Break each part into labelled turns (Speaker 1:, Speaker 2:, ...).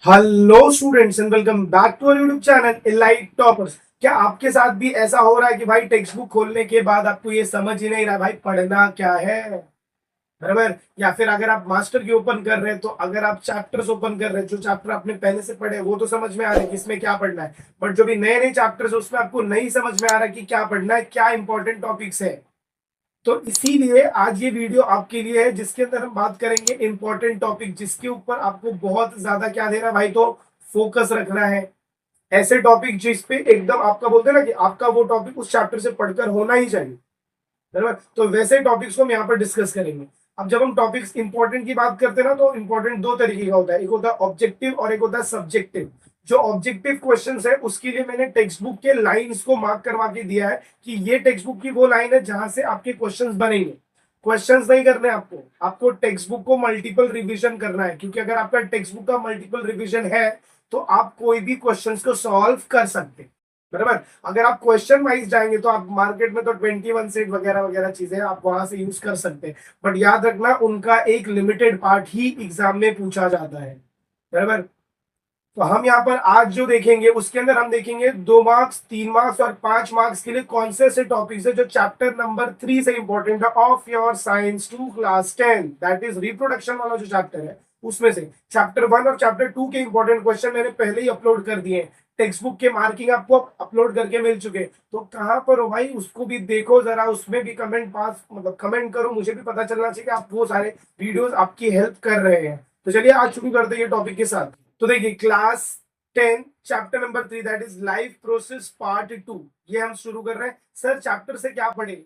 Speaker 1: Hello students and welcome back to our YouTube channel Elite Toppers. क्या आपके साथ भी ऐसा हो रहा है कि भाई टेक्स्ट बुक खोलने के बाद आपको ये समझ ही नहीं रहा भाई पढ़ना क्या है? बराबर। या फिर अगर आप मास्टर की ओपन कर रहे हैं तो अगर आप चैप्टर्स ओपन कर रहे हैं, जो चैप्टर आपने पहले से पढ़े वो तो समझ में आ रहा है कि इसमें क्या पढ़ना है, बट जो भी नए नए चैप्टर्स है उसमें आपको नहीं समझ में आ रहा कि क्या पढ़ना है, क्या इंपॉर्टेंट टॉपिक्स है। तो इसीलिए आज ये वीडियो आपके लिए है, जिसके अंदर हम बात करेंगे इंपॉर्टेंट टॉपिक, जिसके ऊपर आपको बहुत ज्यादा क्या देना है भाई, तो फोकस रखना है। ऐसे टॉपिक जिस पे एकदम आपका बोलते हैं ना कि आपका वो टॉपिक उस चैप्टर से पढ़कर होना ही चाहिए। बराबर। तो वैसे टॉपिक्स को हम यहाँ पर डिस्कस करेंगे। अब जब हम टॉपिक्स इंपॉर्टेंट की बात करते हैं ना, तो इंपॉर्टेंट दो तरीके का होता है, एक होता है ऑब्जेक्टिव और एक होता है सब्जेक्टिव। जो ऑब्जेक्टिव क्वेश्चंस है उसके लिए मैंने टेक्स्ट बुक के लाइंस को मार्क करवा के दिया है कि ये टेक्स्ट बुक की वो लाइन है जहां से आपके क्वेश्चंस बनेंगे। क्वेश्चंस नहीं करने आपको, आपको टेक्स्ट बुक को मल्टीपल रिवीजन करना है, क्योंकि अगर आपका टेक्स्ट बुक का मल्टीपल रिवीजन है तो आप कोई भी क्वेश्चंस को सॉल्व कर सकते हैं। बराबर। अगर आप क्वेश्चन वाइज जाएंगे तो आप मार्केट में तो 21 सेट वगैरह वगैरह चीजें आप वहां से यूज कर सकते हैं, बट याद रखना उनका एक लिमिटेड पार्ट ही एग्जाम में पूछा जाता है। बराबर। तो हम यहाँ पर आज जो देखेंगे उसके अंदर हम देखेंगे 2 मार्क्स, 3 मार्क्स और 5 मार्क्स के लिए कौन से ऐसे टॉपिक्स है जो चैप्टर नंबर 3 से इंपॉर्टेंट है of your science to class 10, that is reproduction वाला जो चैप्टर है उसमें से चैप्टर 1 और चैप्टर 2 के इंपॉर्टेंट क्वेश्चन मैंने पहले ही अपलोड कर दिए हैं। टेक्स्ट बुक के मार्किंग आपको अपलोड करके मिल चुके, तो कहां पर हो भाई, उसको भी देखो जरा, उसमें भी कमेंट पास मतलब कमेंट करो, मुझे भी पता चलना चाहिए कि आप वो सारे वीडियोस आपकी हेल्प कर रहे हैं। तो चलिए आज शुरू करते हैं ये टॉपिक के साथ। तो देखिए class 10 chapter number 3 that is life process part 2, ये हम शुरू कर रहे हैं। सर चैप्टर से क्या पढ़े,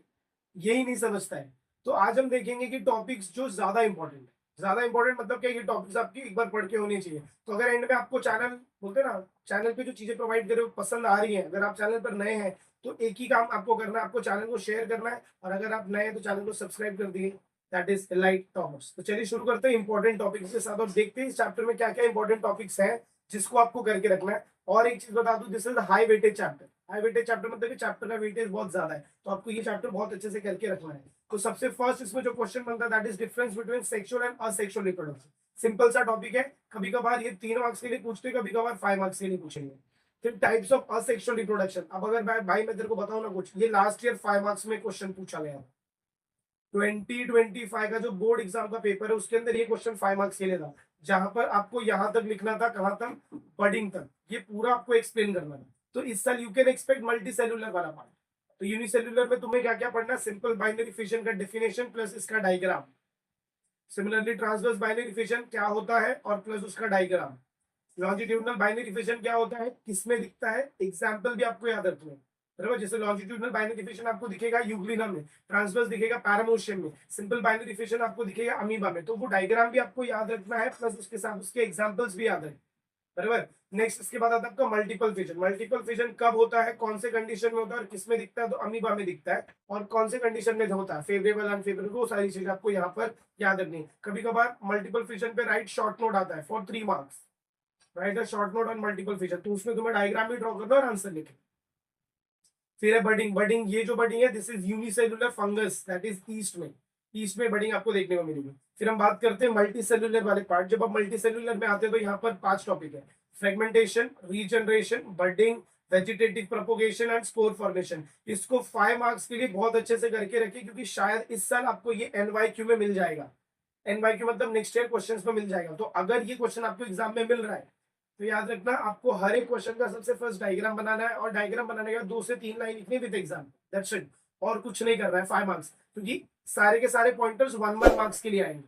Speaker 1: यही नहीं समझता है। तो आज हम देखेंगे कि टॉपिक्स जो ज्यादा इंपॉर्टेंट है, ज्यादा इंपॉर्टेंट मतलब क्या, ये टॉपिक्स आपकी एक बार पढ़ के होनी चाहिए। तो अगर एंड में आपको चैनल बोलते हैं ना, चैनल पे जो चीजें प्रोवाइड करे वो पसंद आ रही है, अगर आप चैनल पर नए हैं तो एक ही काम आपको करना है, आपको चैनल को शेयर करना है, और अगर आप नए हैं तो चैनल को सब्सक्राइब कर दिए, दैट इज एलाइट टॉपर्स। तो चलिए शुरू करते हैं इंपॉर्टेंट टॉपिक्स के साथ और देखते हैं इस चैप्टर में क्या क्या इंपॉर्टेंट टॉपिक्स हैं जिसको आपको करके रखना है। और एक चीज बता दूं, this is high weightage chapter. High weightage chapter मतलब कि चैप्टर का वेटेज बहुत ज्यादा है, तो आपको ये चैप्टर बहुत अच्छे से करके रखना है। तो सबसे फर्स्ट इसमें जो क्वेश्चन बनता है that is difference between sexual and asexual reproduction. Simple सा टॉपिक है, कभी कभार ये 3 मार्क्स के लिए पूछते हैं, कभी कभार 5 मार्क्स के लिए पूछेंगे। फिर टाइप्स ऑफ असेक्सुअल रिप्रोडक्शन। अब अगर भाई मैं तेरे को बताऊं ना कुछ, ये लास्ट ईयर 5 मार्क्स में क्वेश्चन पूछा गया। 2025 का जो बोर्ड एग्जाम का पेपर है उसके अंदर ये क्वेश्चन 5 मार्क्स के लिए था, जहां पर आपको यहां तक लिखना था, कहां तक, बडिंग तक, ये पूरा आपको एक्सप्लेन करना था। तो इस साल you can expect multi cellular वाला पार्ट। तो यूनिसेल्युलर में तुम्हें क्या क्या पढ़ना, सिंपल बाइनरी फिशन का डेफिनेशन प्लस इसका diagram. Similarly transverse binary fission क्या होता है और प्लस उसका डायग्राम। लॉन्जिट्यूडनल बाइनरी फिशन क्या होता है, किसमें दिखता है, एग्जाम्पल भी आपको याद रखना है। बराबर। जैसे लॉन्जिट्यूडनल बाइनरी फिशन आपको दिखेगा यूग्लिना में, ट्रांसवर्स दिखेगा पैरामोशियम में, सिंपल बाइनरी फिशन आपको दिखेगा अमीबा में। तो वो डायग्राम भी आपको याद रखना है, प्लस उसके साथ उसके एग्जाम्पल्स भी याद रखें। बराबर। नेक्स्ट इसके बाद आता है आपका मल्टीपल फिजन। मल्टीपल फिजन कब होता है, कौन से कंडीशन में होता है और किसमें दिखता है, तो अमीबा में दिखता है। और कौन से कंडीशन में होता है, फेवरेबल अनफेवरेबल, वो सारी चीजें आपको यहाँ पर याद रखनी है। कभी कभार मल्टीपल फिजन पे राइट शॉर्ट नोट आता है for 3 marks, right a short note on multiple fission, तो उसमें तुम्हें डायग्राम भी ड्रॉ करना और आंसर लिखे। फिर है बडिंग। बडिंग ये जो बडिंग है this is unicellular fungus, that is east में, ईस्ट में बडिंग आपको देखने को मिलेगी। फिर हम बात करते हैं मल्टी सेलुलर वाले पार्ट। जब आप मल्टी सेलुलर में आते हैं तो यहाँ पर 5 टॉपिक है, fragmentation, regeneration, budding, vegetative propagation and spore formation. इसको 5 मार्क्स के लिए बहुत अच्छे से करके रखिए, क्योंकि शायद इस साल आपको ये एनवाईक्यू में मिल जाएगा। एनवाईक्यू मतलब नेक्स्ट ईयर क्वेश्चन में मिल जाएगा। तो अगर ये क्वेश्चन आपको एग्जाम में मिल रहा है तो याद रखना आपको हर एक क्वेश्चन का सबसे फर्स्ट डायग्राम बनाना है, और डायग्राम बनाने का 2 से 3 लाइन लिखनी विद एग्जाम, दैट्स इट। और कुछ नहीं कर रहा है 5 मार्क्स, क्योंकि सारे के सारे पॉइंटर्स 1 1 मार्क्स के लिए आएंगे।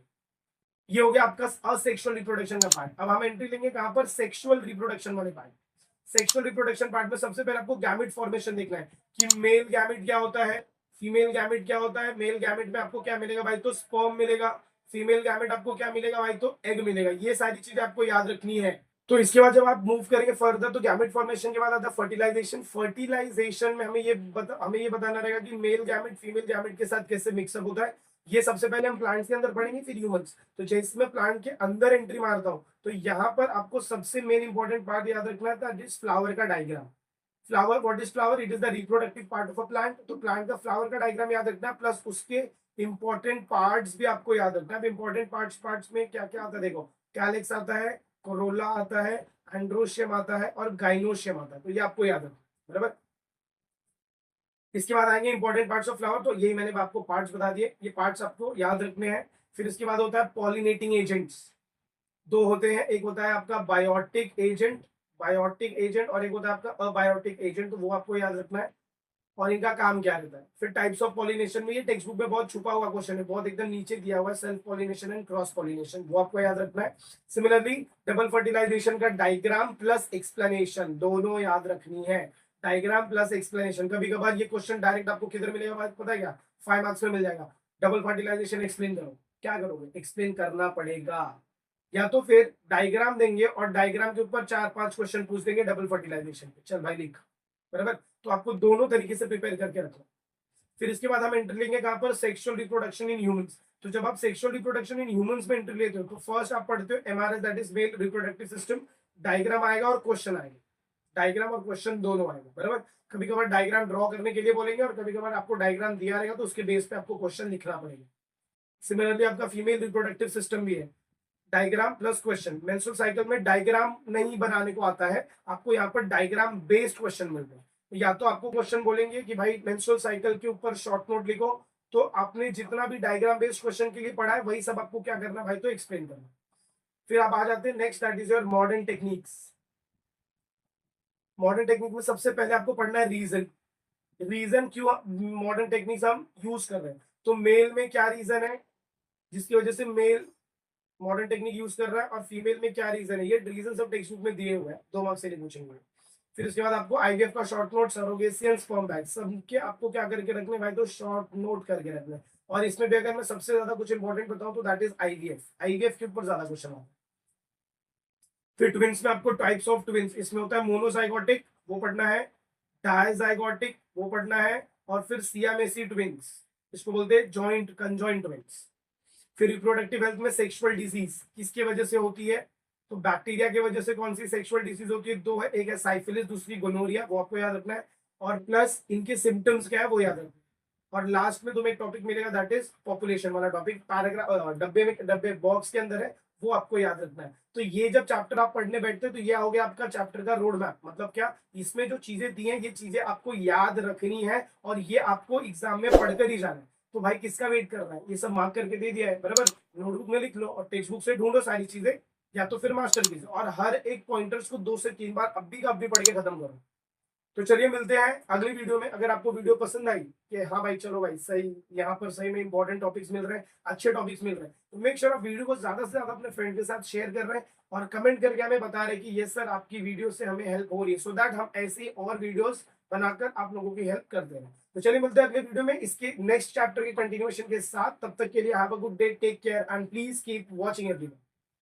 Speaker 1: ये हो गया आपका असेक्सुअल रिप्रोडक्शन का पार्ट। अब हम एंट्री लेंगे कहां पर, सेक्सुअल रिप्रोडक्शन वाले पार्ट। सेक्सुअल रिप्रोडक्शन पार्ट में सबसे पहले आपको गैमेट फॉर्मेशन देखना है कि मेल गैमेट क्या होता है, फीमेल गैमेट क्या होता है। मेल गैमेट में आपको क्या मिलेगा भाई, तो स्पर्म मिलेगा। फीमेल गैमेट आपको क्या मिलेगा भाई, तो एग मिलेगा। ये सारी चीजें आपको याद रखनी है। तो इसके बाद जब आप मूव करेंगे फर्दर तो गैमेट फॉर्मेशन के बाद आता है फर्टिलाइजेशन। फर्टिलाइजेशन में हमें ये बताना रहेगा कि मेल गैमेट फीमेल गैमेट के साथ कैसे मिक्सअप होता है। ये सबसे पहले हम प्लांट्स के अंदर पढ़ेंगे, फिर ह्यूमंस। तो जैसे मैं प्लांट के अंदर एंट्री मारता हूं तो यहाँ पर आपको सबसे मेन इंपॉर्टेंट पार्ट याद रखना था, जिस फ्लावर का diagram. Flower, what is flower, it is the reproductive part of a plant. तो प्लांट का फ्लावर का डायग्राम याद रखना, प्लस उसके इंपॉर्टेंट पार्ट्स भी आपको याद रखना है। इंपॉर्टेंट पार्ट्स पार्ट्स में क्या क्या आता है देखो, कैलिक्स आता है, कोरोला आता है, एंड्रोशियम आता है और गाइनोशियम आता है। तो ये आपको याद रखना, बराबर। इसके बाद आएंगे इंपॉर्टेंट पार्ट्स ऑफ फ्लावर, तो यही मैंने आपको पार्ट्स बता दिए, ये पार्ट्स आपको याद रखने हैं। फिर इसके बाद होता है पॉलिनेटिंग एजेंट्स, दो होते हैं, एक होता है आपका बायोटिक एजेंट और एक होता है आपका अबायोटिक एजेंट, तो वो आपको याद रखना है और इनका काम क्या रहता है। फिर टाइप्स ऑफ पॉलिनेशन में, ये टेक्स्ट बुक में बहुत छुपा हुआ क्वेश्चन है, बहुत एकदम नीचे दिया हुआ है, self pollination and cross pollination, वो आपको याद रखना है। सिमिलरली डबल फर्टिलाइजेशन का डायग्राम प्लस एक्सप्लेनेशन दोनों याद रखनी है, डायग्राम प्लस एक्सप्लेनेशन। कभी कभार ये क्वेश्चन डायरेक्ट आपको किधर मिलेगा पता है क्या, 5 मार्क्स में मिल जाएगा। डबल फर्टिलाइजेशन एक्सप्लेन करो, क्या करोगे, एक्सप्लेन करना पड़ेगा, या तो फिर डायग्राम देंगे और डायग्राम के ऊपर 4-5 क्वेश्चन पूछ देंगे डबल फर्टिलाइजेशन पे, चल भाई लिख, बराबर। तो आपको दोनों तरीके से प्रिपेयर करके रखो। फिर इसके बाद हम एंट्री लेंगे कहां पर, सेक्सुअल रिप्रोडक्शन इन ह्यूमंस। तो जब आप सेक्सुअल रिप्रोडक्शन इन ह्यूमंस में एंट्री लेते हो तो फर्स्ट आप पढ़ते हो MRS, that is male reproductive system, diagram आएगा और क्वेश्चन आएगा, डायग्राम और क्वेश्चन दोनों आएगा, बराबर। कभी कभार डायग्राम ड्रॉ करने के लिए बोलेंगे और कभी कभार आपको डायग्राम दिया रहेगा तो उसके बेस पे आपको क्वेश्चन लिखना पड़ेगा। सिमिलरली आपका फीमेल रिप्रोडक्टिव सिस्टम भी है, diagram plus question. Menstrual cycle में डायग्राम नहीं बनाने को आता है, आपको यहाँ पर डायग्राम बेस्ड क्वेश्चन मिलते हैं। या तो आपको क्वेश्चन बोलेंगे कि भाई मेंस्ट्रुअल साइकिल के ऊपर शॉर्ट नोट लिखो, तो आपने जितना भी डायग्राम बेस्ड क्वेश्चन के लिए पढ़ा है वही सब आपको क्या करना भाई, तो एक्सप्लेन करना। फिर आप आ जाते हैं next, that is your modern techniques. Modern technique में सबसे पहले आपको पढ़ना है रीजन, रीजन क्यों मॉडर्न टेक्निक्स हम यूज कर रहे हैं, तो मेल में क्या रीजन है जिसकी वजह से मेल मॉडर्न टेक्निक यूज कर रहा है, और फीमेल में क्या रीजन है, ये रीजन सब टेक्स्ट बुक में दिए हुए हैं, 2 मार्क्स से पूछेंगे। फिर उसके बाद आपको आईवीएफ का short note, surrogacy and sperm bank, सबके आपको क्या करके रखने भाई, तो शॉर्ट नोट करके रखना है। और इसमें भी अगर मैं सबसे ज्यादा कुछ इंपॉर्टेंट बताऊं तो दैट इज आईवीएफ, आईवीएफ के ऊपर ज्यादा क्वेश्चन आता है। फिर ट्विंस में आपको टाइप्स ऑफ ट्विंस, इसमें होता है मोनोजाइगोटिक, वो पढ़ना है, डायजाइगोटिक, वो पढ़ना है, और फिर सियामेसी ट्विंस, इसको बोलते हैं जॉइंट कंजॉइंट ट्विंस। फिर रिप्रोडक्टिव हेल्थ में सेक्सुअल डिजीज किसकी वजह से होती है, तो बैक्टीरिया की वजह से कौन सी सेक्सुअल डिजीज होती है, 2 है, एक है साइफिलिस, दूसरी गोनोरिया, वो आपको याद रखना है, और प्लस इनके सिम्टम्स क्या है वो याद रखना है। और लास्ट में तुम्हें एक टॉपिक मिलेगा, दैट इज पॉपुलेशन वाला टॉपिक, पैराग्राफ डब्बे बॉक्स के अंदर है, वो आपको याद रखना है। तो ये जब चैप्टर आप पढ़ने बैठते हैं तो ये हो गया आपका चैप्टर का रोड मैप, मतलब क्या, इसमें जो चीजें दी हैं ये चीजें आपको याद रखनी है और ये आपको एग्जाम में पढ़कर ही जाना है। तो भाई किसका वेट कर रहा है, ये सब मार्क करके दे दिया है, बराबर। नोटबुक में लिख लो और टेक्स्ट बुक से ढूंढो सारी चीजें, या तो फिर मास्टर की, और हर एक पॉइंटर्स को 2 से 3 बार अभी का अभी पढ़ के खत्म करो। तो चलिए मिलते हैं अगली वीडियो में। अगर आपको वीडियो पसंद आई कि हाँ भाई चलो भाई सही, यहाँ पर सही में इंपॉर्टेंट टॉपिक्स मिल रहे हैं, अच्छे टॉपिक्स मिल रहे हैं, तो मेक श्योर आप वीडियो को ज्यादा से ज्यादा अपने फ्रेंड के साथ शेयर कर रहे हैं और कमेंट करके हमें बता रहे हैं कि ये सर आपकी वीडियो से हमें हेल्प हो रही है, सो दैट हम ऐसी और वीडियोस बनाकर आप लोगों की हेल्प करते हैं। तो चलिए मिलते हैं अगले वीडियो में इसके नेक्स्ट चैप्टर के कंटिन्यूएशन के साथ, तब तक के लिए have a good day, take care and please keep watching everyone.